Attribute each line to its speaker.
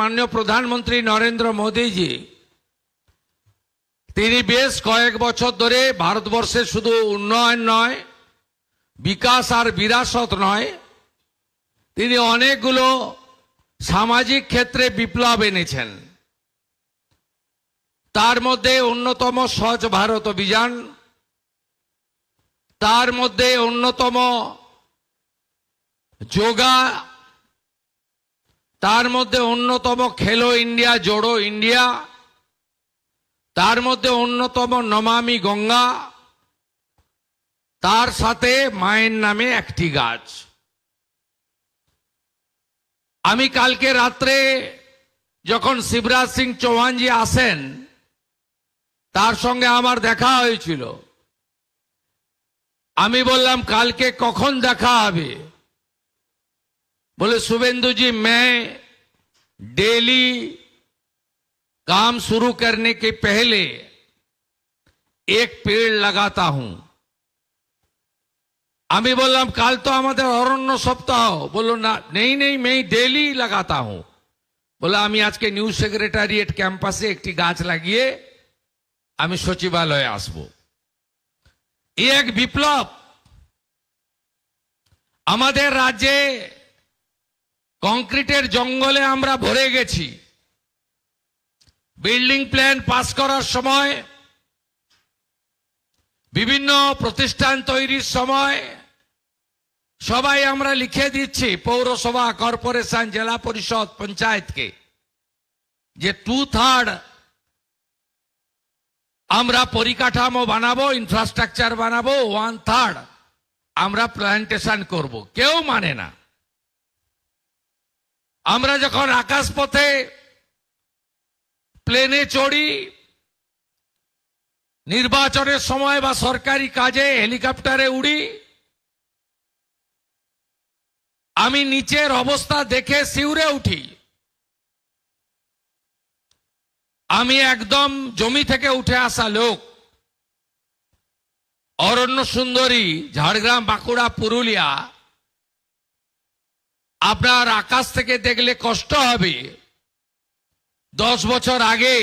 Speaker 1: মাননীয় প্রধানমন্ত্রী নরেন্দ্র মোদীজি তিনি বেশ কয়েক বছর ধরে ভারতবর্ষের শুধু উন্নয়ন নয়, বিকাশ আর বিরাসত নয়, তিনি অনেকগুলো সামাজিক ক্ষেত্রে বিপ্লব এনেছেন। তার মধ্যে অন্যতম স্বচ্ছ ভারত অভিযান, তার মধ্যে অন্যতম যোগা, তার মধ্যে অন্যতম খেলো ইন্ডিয়া জোড়ো ইন্ডিয়া, তার মধ্যে অন্যতম নমামি গঙ্গা, তার সাথে মায়ের নামে একটি গাছ। আমি কালকে রাত্রে যখন শিবরাজ সিং চৌহানজি আসেন তার সঙ্গে আমার দেখা হয়েছিল। আমি বললাম কালকে কখন দেখা হবে? बोले शुभेंदु जी मैं डेली काम शुरू करने के पहले एक पेड़ लगाता हूं। আমি বললাম কাল তো আমাদের অরণ্য সপ্তাহ। বললো না, নেই নেই मैं डेली लगाता हूं। বলে আমি আজকে নিউ সেক্রেটারিয়েট ক্যাম্পাসে একটি গাছ লাগিয়ে আমি সচিবালয়ে আসব। এই এক বিপ্লব। আমাদের রাজ্যে কংক্রিটের জঙ্গলে আমরা ভরে গেছি। বিল্ডিং প্ল্যান পাস করার সময়, বিভিন্ন প্রতিষ্ঠান তৈরির সময় সবাই আমরা লিখে দিচ্ছি পৌরসভা, কর্পোরেশন, জেলা পরিষদ, পঞ্চায়েতকে যে 2/3 আমরা পরিকাঠামো বানাবো, ইনফ্রাস্ট্রাকচার বানাবো, 1/3 আমরা প্ল্যান্টেশন করব। কেউ মানে না। আমরা যখন আকাশপথে প্লেনে চড়ি, নির্বাচনের সময় বা সরকারি কাজে হেলিকপ্টারে উড়ি, আমি নিচের অবস্থা দেখে শিউরে উঠি। আমি একদম জমি থেকে উঠে আসা লোক। অরণ্য সুন্দরী, ঝাড়গ্রাম, বাঁকুড়া, পুরুলিয়া আপনার আকাশ থেকে দেখলে কষ্ট হবে। 10 বছর আগে